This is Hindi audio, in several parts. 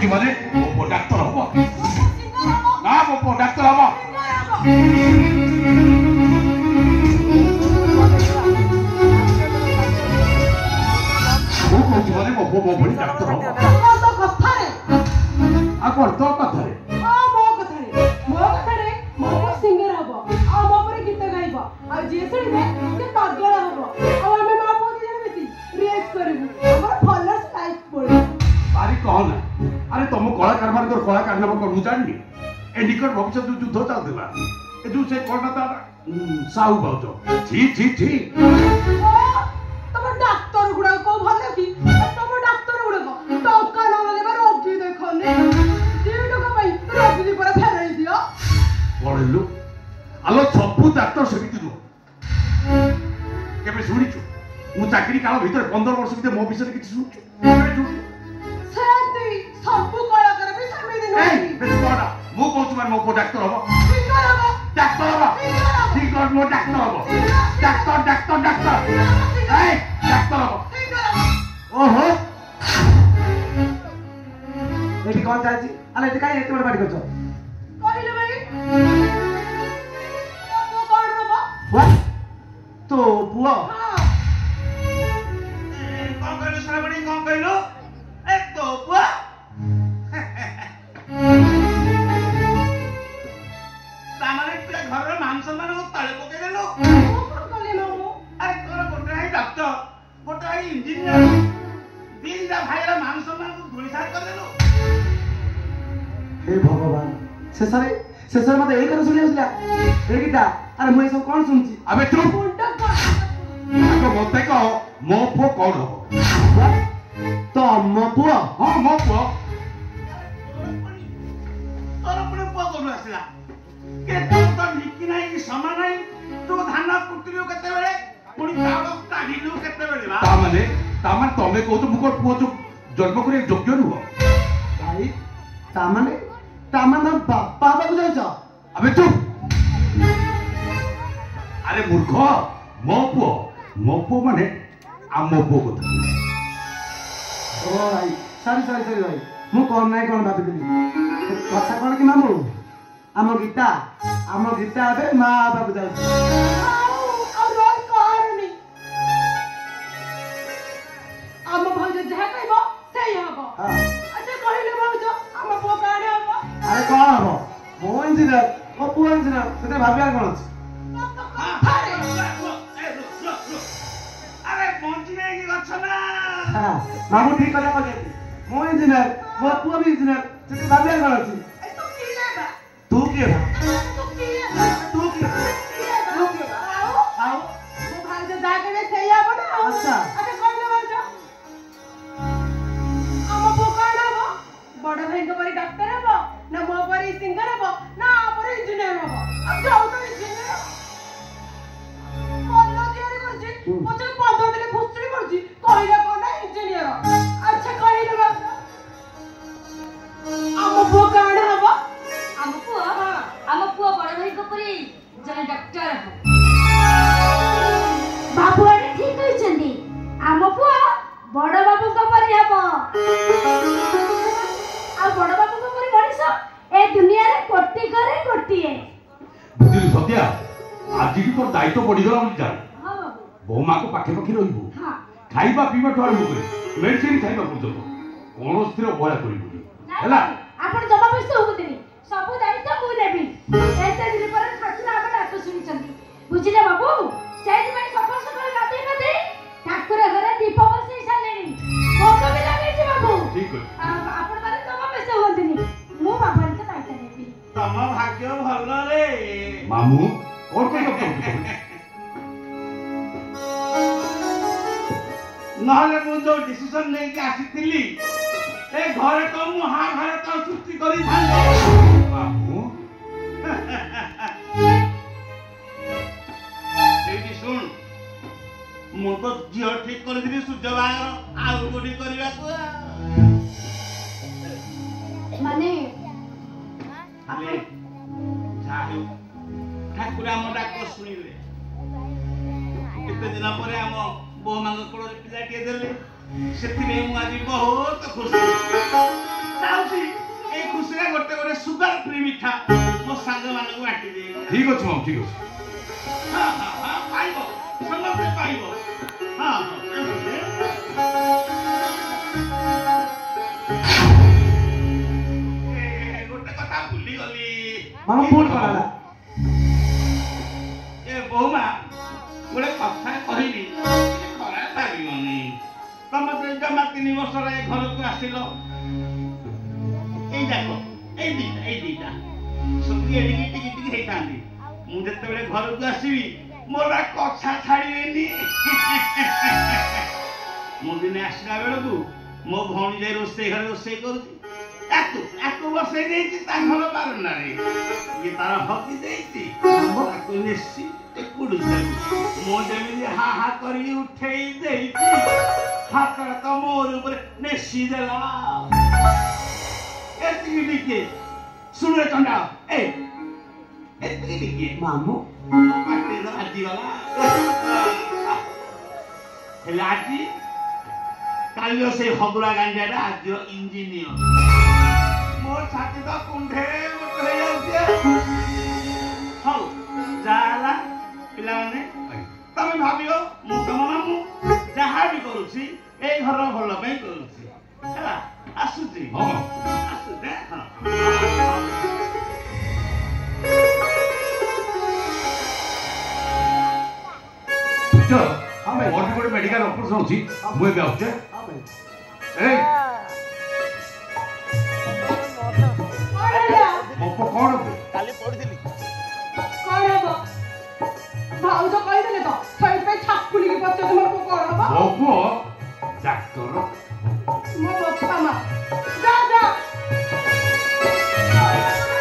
कौची माने मो पुओ डाक्तर हबो ना मो पुओ डाक्तर हबो मो कौची माने मो पुओ मो भली डाक्तर हबो तो कथा रे आ कोन तो कथा रे मो कथा रे मो सिंगर हबो आ मो पर गीत गाइबो आ जे सुनिबे से पागल हबो आ हमें मां पो जे बेसी रिएक्ट करबु हमर फॉलोअर्स लाइक पड़े बारी कहना अरे तुम कलाकार मान कलाकार नाम कौन जाननी ए निकट भविष्य युद्ध चलता ए जो से कौन था साहू भाज छी छी छी तम डाक्तर गुडा को भले की तम डाक्तर गुडा को टका न लेबा रोगी देखने दीटो का भाई रोगी पर फेराई दियो पढ़लु आलो सबु डाक्तर सेमिति नु केबे सुनिछु मु चाकरी काल भीतर 15 वर्ष भीतर मो विषय किछि सुनिछु सेंती सबु कलाकार भी सेमिति ए नहीं बेस कोडा मु कहछु मान मो डाक्तर हबो सिंगर हबो डाक्तर हबो सिंगर मो डाक्तर हबो डाक्तर डाक्तर डाक्तर ए डाक्तर हबो ओहो एठी कोन चाची अले एठी काई एते बड़ बाडी करछो कहिलो भाई तो कोन हबो व्हाट तो पुआ हां कौन कहलो श्रावणी कौन कहलो ए तो बुआ तामारे पे घर मान सम्मान को तळे पके देलो कोन कले मामू अरे तोर गोटे है डॉक्टर गोटे है इंजीनियर दिन जा भाईरा मान सम्मान को धुलिसात कर देलो हे भगवान शेषरे मते एई कर सुनि होसला एकिटा अरे मुई सब कोन सुनची अबे चुप मुंडा का आगो मते कहो मो पुओ कौन हबो तो मो पुआ हां मो पुओ तोर अपने पुआ कोन आसला के तो निकी नाही कि समान नाही तो धान कुटिलो केते बेले पुनी चावल काढिलु केते बेले बा तामाने तमे कहतो मु को पुओ जो जन्म करे योग्य नुहो भाई तामाने बाबा को जाउछ अबे चुप अरे मूर्ख मो पुओ माने आ मो पुओ को ओ भाई सॉरी भाई मु कोन नाही कोन भाबी दिली कथा कोन कि मामू आम गीता अबे मां बाबू जाउछ और रोज कारणी आम भाउज जहा कहबो सेही हबो हां अच्छा कहिलो भाउज आम पुओ काणे हबो अरे कोन हबो मो इंजीनियर ओ पुआ इंजीनियर सेते भाबिया कोन अछि अरे पहुंची नहीं कि गछ ना हां मामू ठीक कथा कहले मो इंजीनियर मो पुआ भी इंजीनियर सेते भाबिया कोन अछि तू की लेबा तू के बा तू की लेबा आओ मो भाउज जहा कहबे सेही हबो ना अच्छा कहिलो भाउज आम पुओ काणे हबो बड़ भाई को परी डॉक्टर हबो ना मो परी सिंगर हबो ना परी इंजीनियर हबो अब जाऊ तो इंजीनियर बोलो तियारी करछि पछे 15 दिन फुसड़ी करछि कहिला कोन इंजीनियर अच्छा कहिलो बा आम पुओ काणे हबो आम पुआ बड़ भाई को परी जने डॉक्टर हो बाबू आरे ठीक कहिसंदी आम पुआ बड़ बाबू को परी हबो आ बड़ बाबू को परी मनीष ए दुनिया रे कोटी करे कोटीए बुझिलु सत्या आज की तो दायित्व पड़ी गला बोली जान हां बाबू बहु मां को पाखे पाखे रहिबो हां खाइबा पीबा ठो आरंभ करे मेडिसिन खाइबा पर्यंत कोन स्थिर अवहेला करिबुनी हैला आपण जमा पैसे होबुतनी सब दायित्व मु नेबी एते दिन पर ठाकुर हम डाक सुनिचंदी बुझिले बाबू सेहि में सफल सफल गाते ठाकुर घरे दीप बसई सालेनी भोग भी लागै छै बाबू ठीक है आपण माने जमा पैसे होबुतनी मु बाबा के दायित्व नेबी तम भाग्य भल रे मामू और कोई डॉक्टर नहले मु जो डिसीजन नहीं कि आसीथिली ए घरे तो महाभारत सृष्टि करी थांते मामू देखि सुन मु तो जियो ठीक कर दिली सूर्य बागर आउ गोडी करबा को माने ले जाहु ठाकुर हम डाक सुनिले केते दिन परे हम बहु मांग कोड़ पिला के देले सेति में मु आज बहुत खुशी ଚାହୁଁଛି ଏଇ ଖୁସିରେ ଗୋଟେ ଗୋଟେ ସୁଗାର ଫ୍ରି ମିଠା ମୋ ସାଙ୍ଗମାନଙ୍କୁ ବାଣ୍ଟି ଦେଇ ଠିକ ଅଛି ମାମୁ ଠିକ ଅଛି ପାଇବ ସମସ୍ତେ ପାଇବ ହଁ ଗୋଟେ କଥା ଭୁଲିଗଲି ମାମୁ ଭୁଲ କରାଲା ଏ ବୋଉମା ଗୋଟେ କଥା କହିଲି ଖରାପ ଲାଗିବନି ତମେ ତ ଜମା 3 ବର୍ଷରେ ଏ ଘରକୁ ଆସିଲ ଏଇ ଯାକ ଏଇ ଦିଟା ସବୁ ଏଡ଼ିକି ଟିକେ ହେଇଥାନ୍ତି ମୁଁ ଯେତେବେଳେ ଘରକୁ ଆସିବି ମୋର କଥା ଛାଡ଼ିବେନି ମୁଁ ଦିନେ ଆସିଲା ବେଳକୁ ମୋ ଭଉଣୀ ଯାଇ ରୋଷେଇ ଘରେ ରୋଷେଇ କରୁଛି ତାକୁ ବସେଇ ଦେଇଛି ତା ଘର ବାରଣ୍ଡାରେ ଇଏ ତାର ହକି ଦେଇଛି ତାକୁ ନେସି ଟେକୁଡୁଛି ମୁଁ ଯେମିତି ହା ହା କରିକି ଉଠେଇ ଦେଇଛି ହାତଟା ତ ମୋର ଉପରେ ନେସି ଦେଲା ଏତିକି ଟିକେ ଶୁଣେ ଚଣ୍ଡା ଏତିକି ଟିକେ ମାମୁ ପାଟିରେ ତ ବାଜିଗଲା ହେଲେ ଆଜି କାଲିର ସେଇ ହଗୁରା ଗାଣ୍ଡିଆଟା ଆଜିର ଇଞ୍ଜିନିୟର ମୋ ଛାତି ତ କୁଣ୍ଢେଇ ହେଇଯାଉଛି ହଉ ଯାହା ହେଲା ପିଲାମାନେ ତମେ ଭାବିବ ମୁଁ ତମ ମାମୁଁ ଯାହା ବି କରୁଛି ଏଇ ଘରର ଭଲ ପାଇଁ କରୁଛି ହେଲା ଆସୁଛି ଆସୁଛି ମୋର ଗୋଟେ ମେଡିକାଲ ଅପରେସନ ଅଛି ମୁଁ ଏବେ ଆସୁଛେ ଏଇ କଣ କାଲି ପଢିଥିଲି କଣ ହବ ଭାଉଜ କହିଦେଲେ ତ ସେଇଥିପାଇଁ ଛାପୁଲିକି ପଚାରୁଛି ମୋର କଣ ହବ ମୋ ପୁଅ ଡାକ୍ତର ମୋ ବାପା ମା ଯା ଯା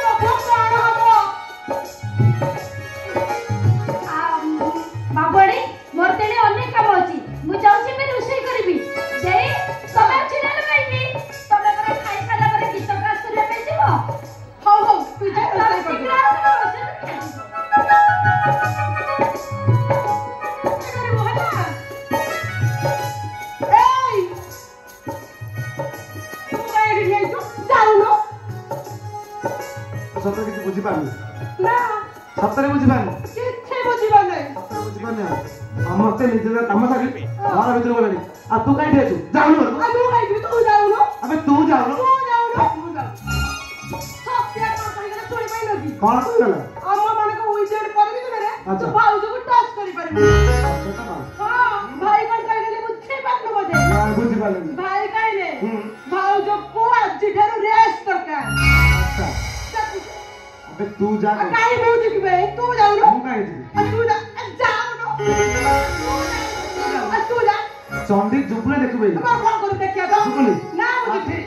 ମୋ ପୁଅ କଣ ହବ ବାବୁଆଣୀ ମୋର ତେଣେ ଅନେକ କାମ ଅଛି ମୁଁ ଯାଉଛି ଏବେ ରୋଷେଇ କରିବି ଦେଇ ତମେ ଅଛି ନା ଲଗାଇବି ତମେ ପରେ ଖାଇ ସାରିଲା ପରେ ଗୀତ କ୍ଲାସ କରିବା ପାଇଁ ଯିବ ହଉ ହଉ ତୁ ଯା ରୋଷେଇ କରିବୁ ସତରେ କିଛି ବୁଝିପାରୁନି ନା ସତରେ ବୁଝିପାରୁନି କିଛି ବୁଝିବା ନାହିଁ ସତରେ ବୁଝିପାରୁନି ସମସ୍ତେ ନିଜର କାମ ସାରି ଘର ଭିତରକୁ ଗଲେଣି ଆଉ ତୁ କାହିଁଠି ଅଛୁ ଯାଉନୁ ଆଉ ମୁଁ ଖାଇବି ତୁ ଯାଉନୁ ଆବେ ତୁ ଯାଉନୁ ତୁ ଯାଉନୁ ସତ୍ୟ କଣ କହିଗଲେ ଶୁଣି ପାଇଲ କି କଣ କହିଗଲା ଆମ ମାନଙ୍କ ୱିକେଣ୍ଡ ପରିମିତିରେ ଆଚ୍ଛା। ତୁ ଭାଉଜକୁ ଟଚ୍ କରିପାରିବୁ ହଁ ଭାଇ କଣ କହିଲେ ବୁଝିପାରିଲୁ ବୋଧେ ବୁଝିପାରିଲିନି ଭାଇ କହିଲେ ଭାଉଜକୁ ଆଜିଠାରୁ ରେଷ୍ଟ ଦରକାର ଆଚ୍ଛା ଆବେ ତୁ ଯା ଆଉ କାହିଁ ମୁଁ ଯିବି ବେ ତୁ ଯାଉନୁ ମୁଁ କାହିଁ ଯିବି ଆଉ ତୁ ଯା ଯାଉନୁ ଆଉ ତୁ ଯା ଚଣ୍ଡୀ ଜୁବୁଲେ ଦେଖିବୁ ତୁ କଣ କରୁ ଦେଖିଆ ତ ଜୁବୁଲି ନା ମୁଁ ଯିବି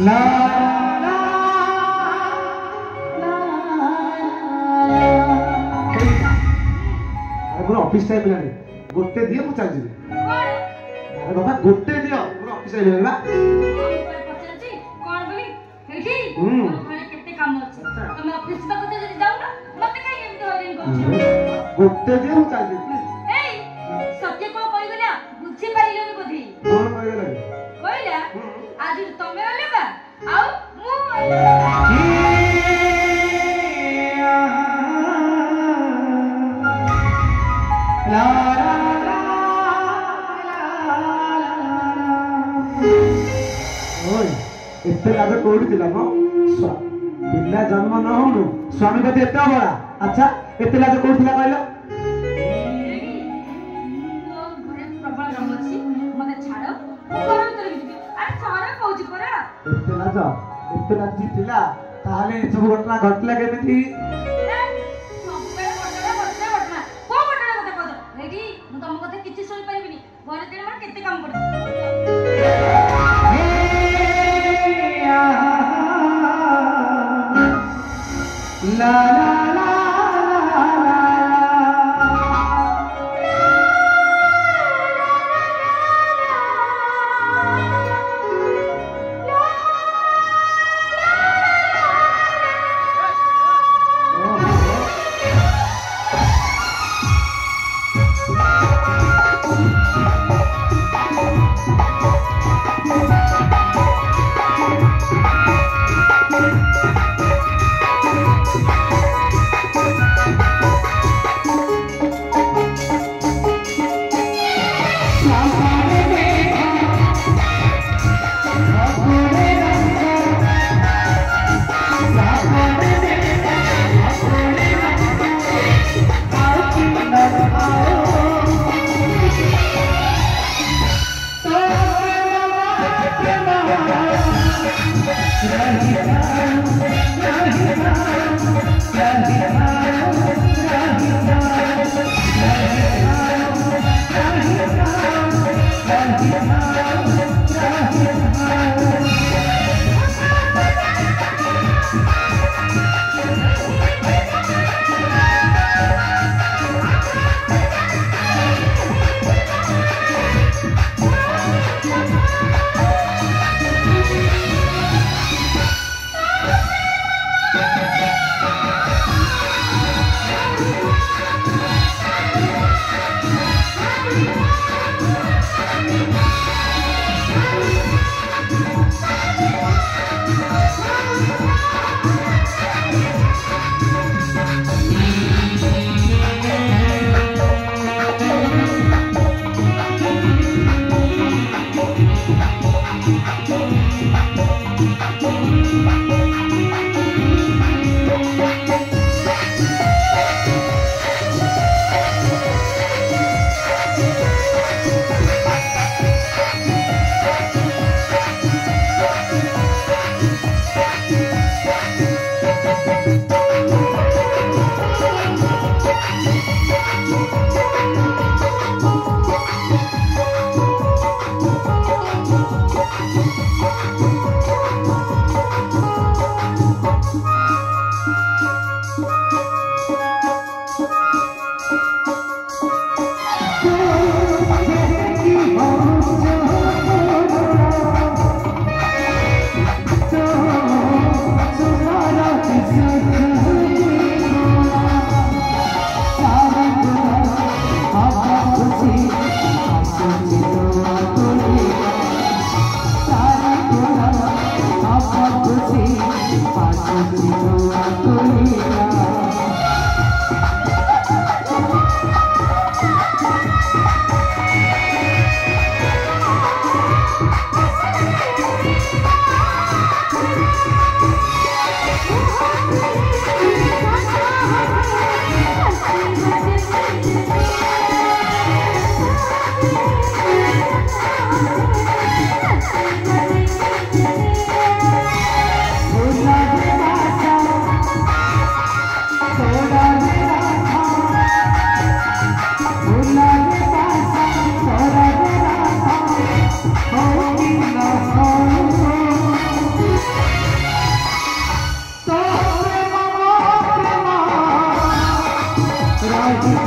ला ऑफिस टाइम हेलानी गोटे दियो मु चल जिबी अरे बाबा गोटे दियो मोर ऑफिस टाइम हेला ପଚାରୁଛି କଣ ବୋଲି ଏଇଠି ଘରେ କେତେ କାମ ଅଛି ତମେ ଅଫିସ ଯିବାକୁ ତ ଯଦି ଯାଉନ ମତେ କାହିଁ ଏମିତି ହଇରାଣ କରୁଛ गोटे दियो मु चल जिबी ଏଇ ସତ୍ୟ କଣ କହିଗଲା ବୁଝିପାରିଲନି ବୋଧେ कौन कहला କହିଲା ଆଜି ତମେ ଅଲଗା ଆଉ ମୁଁ ला ओए एते लाज कोडी दिला को पिला जन्म न होनु स्वामी कते एते बड़ा अच्छा एते लाज कोडी दिला कहलो ଘରେ ପ୍ରବଳ କାମ ଅଛି ମତେ ଛାଡ ମୁଁ ଘର ଭିତରେ ଯିବି ଆରେ ଛାଡ କହୁଛି ପରା एते लाज थिला ताहाले ए सब घटना घटला केमिति ସବୁବେଳେ ଘଟଣା ଘଟଣା ଘଟଣା କୋଉ ଘଟଣା କଥା କହୁଛ ଏଇଠି ମୁଁ ତମ କଥା କିଛି ଶୁଣିପାରିବିନି ଘରେ ତେଣେ ମୋର କେତେ କାମ ପଡିଛି ला ला ला I